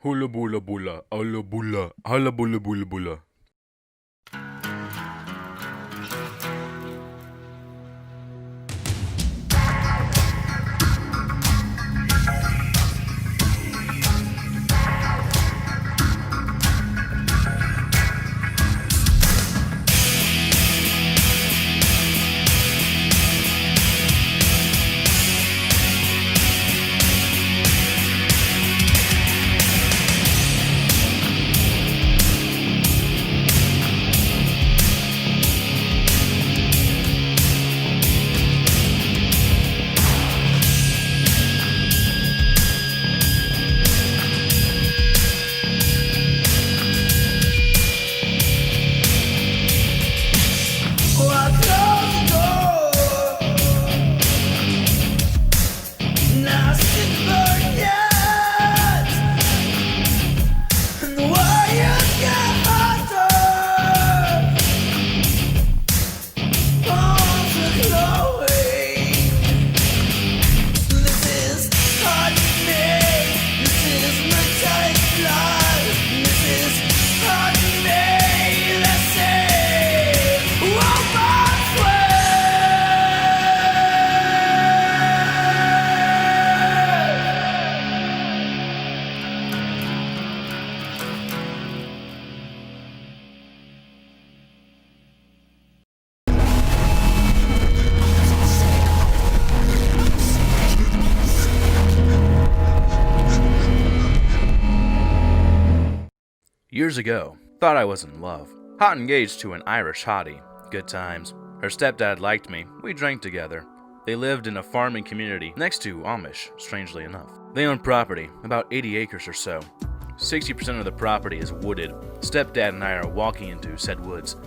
Hula bula bula, alla bula, alla bula bula bula. Years ago, thought I was in love. Hot engaged to an Irish hottie. Good times. Her stepdad liked me. We drank together. They lived in a farming community next to Amish, strangely enough. They owned property, about 80 acres or so. 60% of the property is wooded. Stepdad and I are walking into said woods.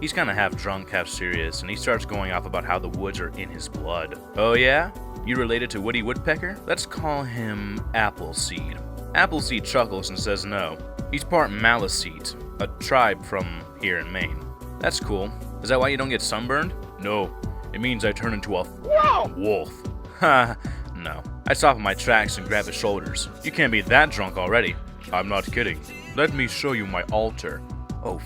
He's kinda half drunk, half serious, and he starts going off about how the woods are in his blood. Oh yeah? You related to Woody Woodpecker? Let's call him Appleseed. Appleseed chuckles and says no. He's part Maliseet, a tribe from here in Maine. That's cool. Is that why you don't get sunburned? No. It means I turn into a wolf. Ha, no. I stop in my tracks and grab his shoulders. You can't be that drunk already. I'm not kidding. Let me show you my altar. Oh,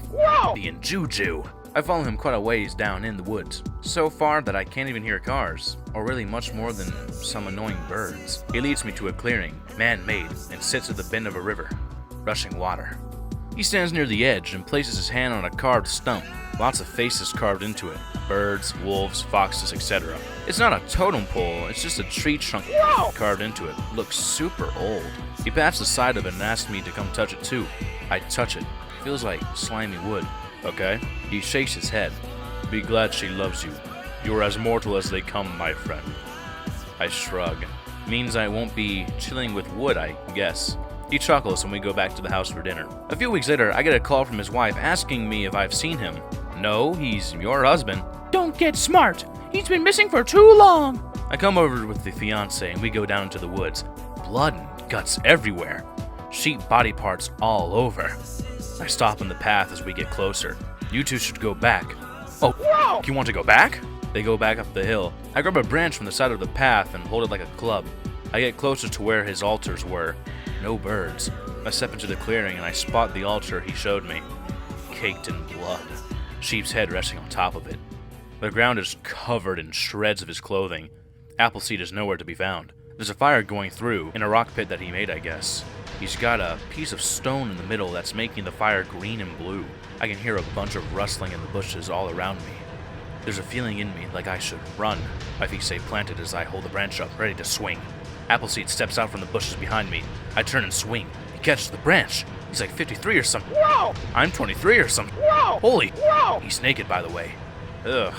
being juju. I follow him quite a ways down in the woods. So far that I can't even hear cars, or really much more than some annoying birds. He leads me to a clearing, man-made, and sits at the bend of a river. Rushing water. He stands near the edge and places his hand on a carved stump. Lots of faces carved into it. Birds, wolves, foxes, etc. It's not a totem pole, it's just a tree trunk carved into it. Looks super old. He pats the side of it and asks me to come touch it too. I touch it. Feels like slimy wood. Okay. He shakes his head. Be glad she loves you. You're as mortal as they come, my friend. I shrug. Means I won't be chilling with wood, I guess. He chuckles and we go back to the house for dinner. A few weeks later, I get a call from his wife asking me if I've seen him. No, he's your husband. Don't get smart. He's been missing for too long. I come over with the fiance and we go down into the woods. Blood and guts everywhere. Sheep body parts all over. I stop in the path as we get closer. You two should go back. Oh, you want to go back? They go back up the hill. I grab a branch from the side of the path and hold it like a club. I get closer to where his altars were. No birds. I step into the clearing and I spot the altar he showed me. Caked in blood. Sheep's head resting on top of it. The ground is covered in shreds of his clothing. Appleseed is nowhere to be found. There's a fire going through, in a rock pit that he made, I guess. He's got a piece of stone in the middle that's making the fire green and blue. I can hear a bunch of rustling in the bushes all around me. There's a feeling in me like I should run. My feet stay planted as I hold the branch up, ready to swing. Appleseed steps out from the bushes behind me. I turn and swing. He catches the branch. He's like 53 or something. Whoa! I'm 23 or something. Whoa! Holy! Whoa! He's naked, by the way. Ugh.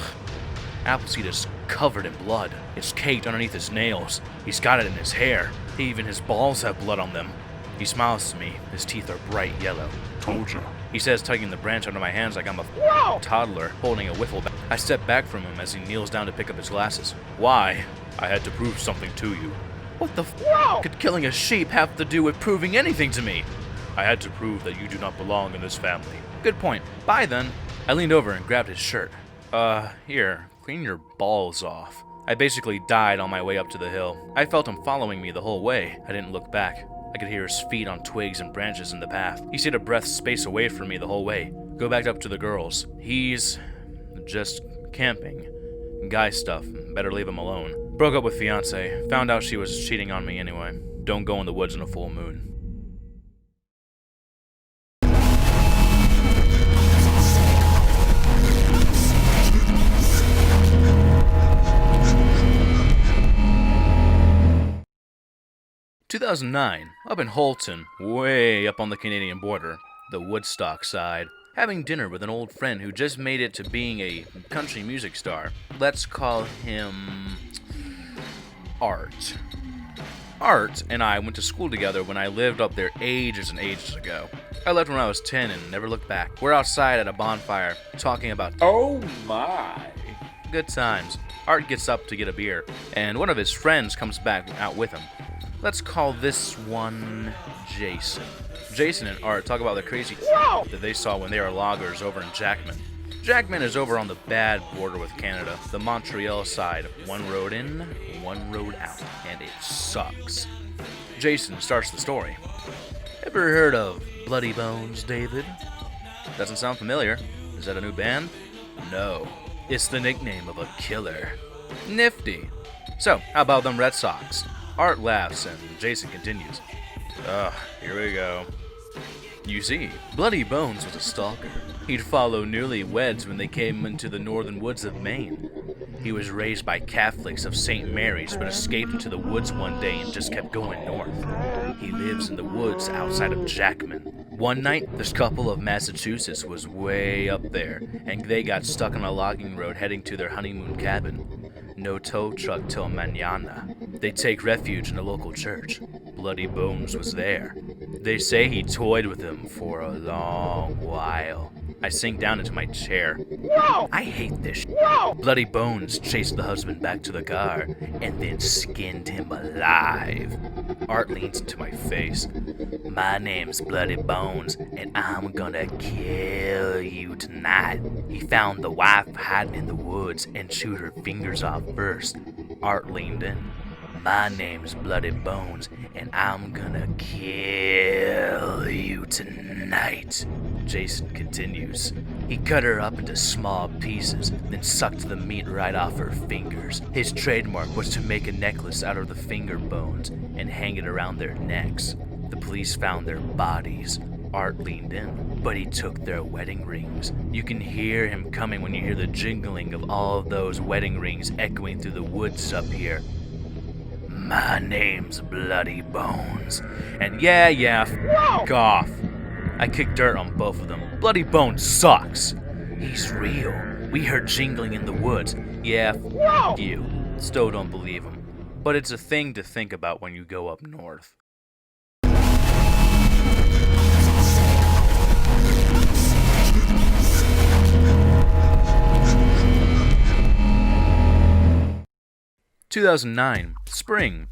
Appleseed is covered in blood. It's caked underneath his nails. He's got it in his hair. Even his balls have blood on them. He smiles to me. His teeth are bright yellow. Told ya. He says, tugging the branch under my hands like I'm a toddler holding a wiffle bat. I step back from him as he kneels down to pick up his glasses. Why? I had to prove something to you. What the could killing a sheep have to do with proving anything to me? I had to prove that you do not belong in this family. Good point. Bye then. I leaned over and grabbed his shirt. Here, clean your balls off. I basically died on my way up to the hill. I felt him following me the whole way. I didn't look back. I could hear his feet on twigs and branches in the path. He stayed a breath space away from me the whole way. Go back up to the girls. He's just camping. Guy stuff. Better leave him alone. Broke up with fiance. Found out she was cheating on me anyway. Don't go in the woods on a full moon. (2009), up in Holton, way up on the Canadian border, the Woodstock side, having dinner with an old friend who just made it to being a country music star. Let's call him Art. Art and I went to school together when I lived up there ages and ages ago. I left when I was 10 and never looked back. We're outside at a bonfire, talking about oh my good times. Art gets up to get a beer, and one of his friends comes back out with him. Let's call this one Jason. Jason and Art talk about the crazy that they saw when they were loggers over in Jackman. Jackman is over on the bad border with Canada, the Montreal side. One road in, one road out, and it sucks. Jason starts the story. Ever heard of Bloody Bones, David? Doesn't sound familiar. Is that a new band? No. It's the nickname of a killer. Nifty. So, how about them Red Sox? Art laughs and Jason continues. Here we go. You see, Bloody Bones was a stalker. He'd follow newlyweds when they came into the northern woods of Maine. He was raised by Catholics of St. Mary's but escaped into the woods one day and just kept going north. He lives in the woods outside of Jackman. One night, this couple of Massachusetts was way up there, and they got stuck on a logging road heading to their honeymoon cabin. No tow truck till mañana. They take refuge in a local church. Bloody Bones was there. They say he toyed with them for a long while. I sink down into my chair. I hate this shit. Bloody Bones chased the husband back to the car and then skinned him alive. Art leans into my face. My name's Bloody Bones, and I'm gonna kill you tonight. He found the wife hiding in the woods and chewed her fingers off first. Art leaned in. My name's Bloody Bones, and I'm gonna kill you tonight. Jason continues. He cut her up into small pieces, then sucked the meat right off her fingers. His trademark was to make a necklace out of the finger bones and hang it around their necks. The police found their bodies. Art leaned in, but he took their wedding rings. You can hear him coming when you hear the jingling of all of those wedding rings echoing through the woods up here. My name's Bloody Bones. And yeah, f*** off. I kicked dirt on both of them. Bloody Bones sucks. He's real. We heard jingling in the woods. Yeah, f*** you. Still don't believe him. But it's a thing to think about when you go up north. (2009) Spring.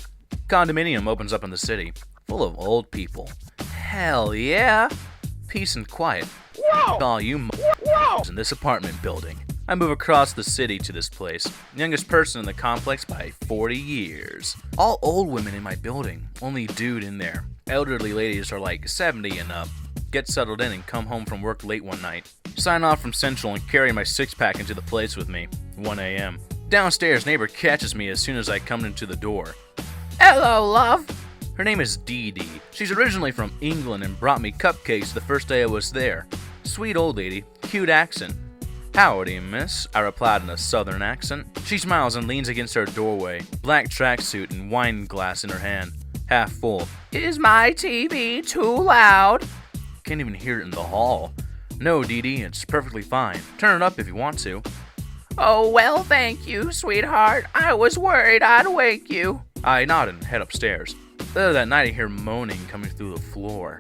Condominium opens up in the city, full of old people. Hell yeah! Peace and quiet. All you in this apartment building. I move across the city to this place, youngest person in the complex by 40 years. All old women in my building, only dude in there. Elderly ladies are like 70 and up. Get settled in and come home from work late one night. Sign off from Central and carry my six-pack into the place with me. 1 a.m. Downstairs, neighbor catches me as soon as I come into the door. Hello, love. Her name is Dee Dee. She's originally from England and brought me cupcakes the first day I was there. Sweet old lady, cute accent. Howdy, miss, I replied in a southern accent. She smiles and leans against our doorway, black tracksuit and wine glass in her hand, half full. Is my TV too loud? Can't even hear it in the hall. No, Dee Dee, it's perfectly fine. Turn it up if you want to. Oh, well, thank you, sweetheart. I was worried I'd wake you. I nod and head upstairs. Later that night, I hear moaning coming through the floor.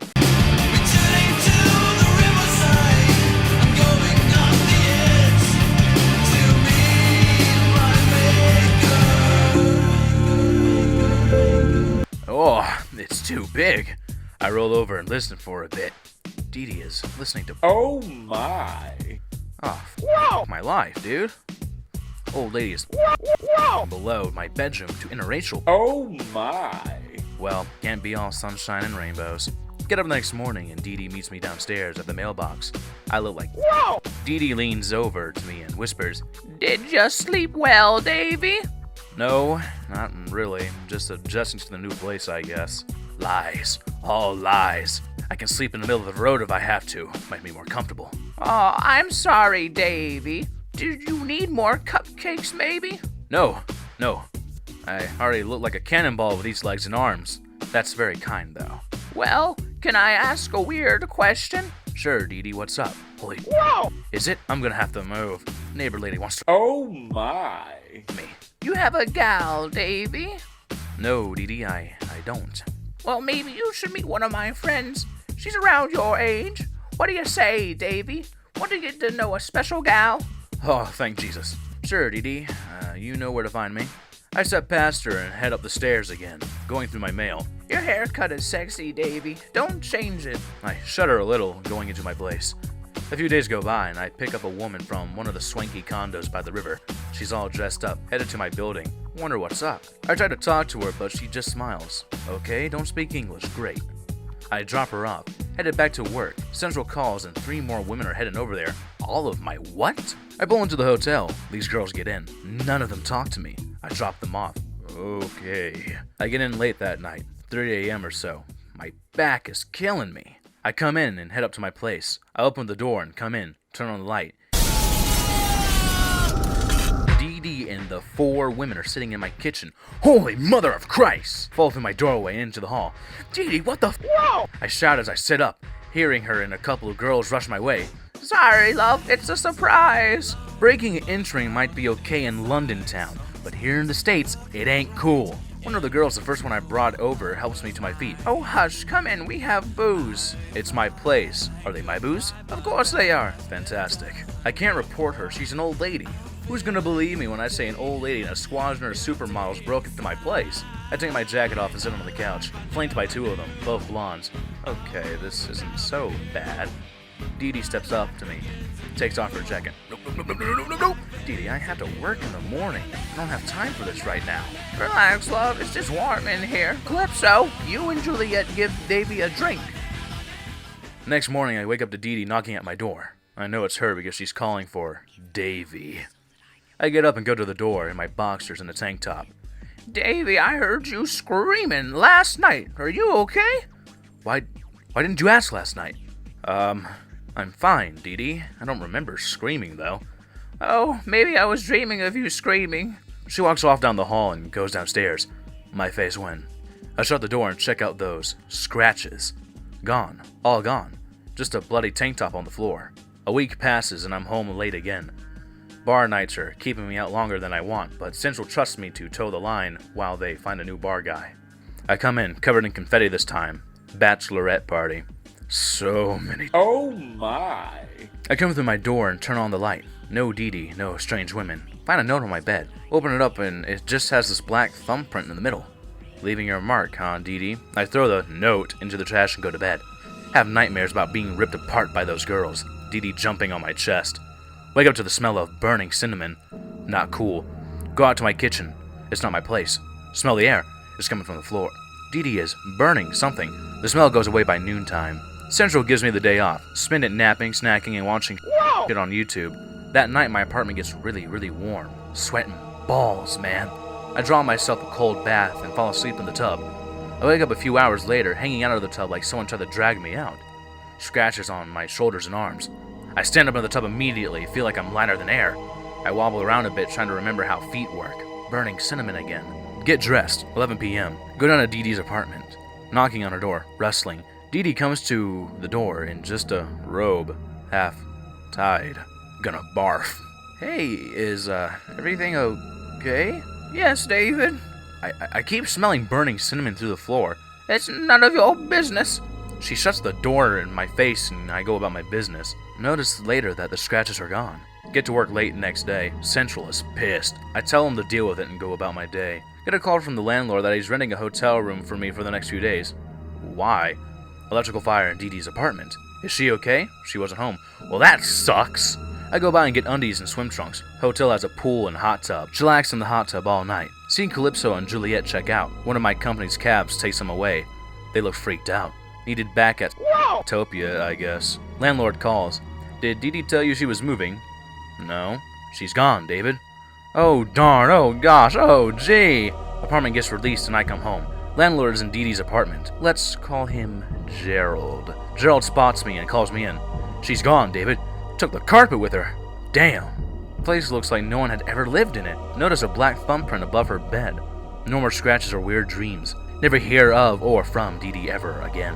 Oh, it's too big. I roll over and listen for a bit. Dee Dee is listening to... Oh my. Oh, my life, dude. Old lady is below my bedroom to interracial. Oh my. Well, can't be all sunshine and rainbows. Get up the next morning and Dee Dee meets me downstairs at the mailbox. I look like, whoa! Dee Dee leans over to me and whispers, "Did you sleep well, Davy?" No, not really. Just adjusting to the new place, I guess. Lies. All lies. I can sleep in the middle of the road if I have to. Might be more comfortable. Oh, I'm sorry, Davy. Did you need more cupcakes, maybe? No. I already look like a cannonball with these legs and arms. That's very kind, though. Well, can I ask a weird question? Sure, Dee Dee, what's up? Holy... Whoa! Is it? I'm gonna have to move. Neighbor lady wants to... Oh my. Me. You have a gal, Davy? No, Dee Dee, I don't. Well, maybe you should meet one of my friends. She's around your age. What do you say, Davy? Want to get to know a special gal? Oh, thank Jesus. Sure, Dee Dee. You know where to find me. I step past her and head up the stairs again, going through my mail. Your haircut is sexy, Davy. Don't change it. I shudder a little, going into my place. A few days go by, and I pick up a woman from one of the swanky condos by the river. She's all dressed up, headed to my building. Wonder what's up. I try to talk to her, but she just smiles. Okay, don't speak English. Great. I drop her off, headed back to work. Central calls, and 3 more women are heading over there. All of my what? I pull into the hotel. These girls get in. None of them talk to me. I drop them off. Okay. I get in late that night, 3 a.m. or so. My back is killing me. I come in and head up to my place. I open the door and come in, turn on the light. Dee Dee and the 4 women are sitting in my kitchen. Holy mother of Christ! Fall through my doorway into the hall. Dee Dee, what the Whoa! I shout as I sit up, hearing her and a couple of girls rush my way. Sorry, love, it's a surprise. Breaking and entering might be okay in London town, but here in the States, it ain't cool. One of the girls, the first one I brought over, helps me to my feet. Oh, hush, come in, we have booze. It's my place. Are they my booze? Of course they are. Fantastic. I can't report her, she's an old lady. Who's gonna believe me when I say an old lady and a squadron of supermodels broke into my place? I take my jacket off and sit on the couch, flanked by 2 of them, both blondes. Okay, this isn't so bad. Dee Dee steps up to me, takes off her jacket. No. Dee Dee, I have to work in the morning. I don't have time for this right now. Relax, love. It's just warm in here. Calypso, you and Juliet give Davy a drink. Next morning, I wake up to Dee Dee knocking at my door. I know it's her because she's calling for Davy. I get up and go to the door in my boxers and a tank top. Davy, I heard you screaming last night. Are you okay? Why didn't you ask last night? I'm fine, Dee Dee. I don't remember screaming, though. Oh, maybe I was dreaming of you screaming. She walks off down the hall and goes downstairs. My face went. I shut the door and check out those scratches. Gone. All gone. Just a bloody tank top on the floor. A week passes and I'm home late again. Bar nights are keeping me out longer than I want, but Central trusts me to toe the line while they find a new bar guy. I come in, covered in confetti this time. Bachelorette party. So many. Oh my. I come through my door and turn on the light. No Dee Dee, no strange women. Find a note on my bed. Open it up and it just has this black thumbprint in the middle. Leaving your mark, huh, Dee Dee? I throw the note into the trash and go to bed. Have nightmares about being ripped apart by those girls. Dee Dee jumping on my chest. Wake up to the smell of burning cinnamon. Not cool. Go out to my kitchen. It's not my place. Smell the air. It's coming from the floor. Dee Dee is burning something. The smell goes away by noontime. Central gives me the day off. Spend it napping, snacking, and watching shit on YouTube. That night, my apartment gets really, really warm. Sweating balls, man. I draw myself a cold bath and fall asleep in the tub. I wake up a few hours later, hanging out of the tub like someone tried to drag me out. Scratches on my shoulders and arms. I stand up in the tub immediately, feel like I'm lighter than air. I wobble around a bit, trying to remember how feet work. Burning cinnamon again. Get dressed, 11 p.m. Go down to Dee Dee's apartment. Knocking on her door, rustling. Dee Dee comes to the door in just a robe, half tied. Gonna barf. Hey, is everything okay? Yes, David. I keep smelling burning cinnamon through the floor. It's none of your business. She shuts the door in my face and I go about my business. Notice later that the scratches are gone. Get to work late the next day. Central is pissed. I tell him to deal with it and go about my day. Get a call from the landlord that he's renting a hotel room for me for the next few days. Why? Electrical fire in Dee Dee's apartment. Is she okay? She wasn't home. Well, that sucks. I go by and get undies and swim trunks. Hotel has a pool and hot tub. Chillax in the hot tub all night. See Calypso and Juliet check out. One of my company's cabs takes them away. They look freaked out. Needed back at Topia, I guess. Landlord calls. Did Dee Dee tell you she was moving? No. She's gone, David. Oh darn, oh gosh, oh gee. Apartment gets released and I come home. Landlord is in Dee Dee's apartment. Let's call him Gerald. Gerald spots me and calls me in. She's gone, David. Took the carpet with her. Damn. The place looks like no one had ever lived in it. Notice a black thumbprint above her bed. No more scratches or weird dreams. Never hear of or from Dee Dee ever again.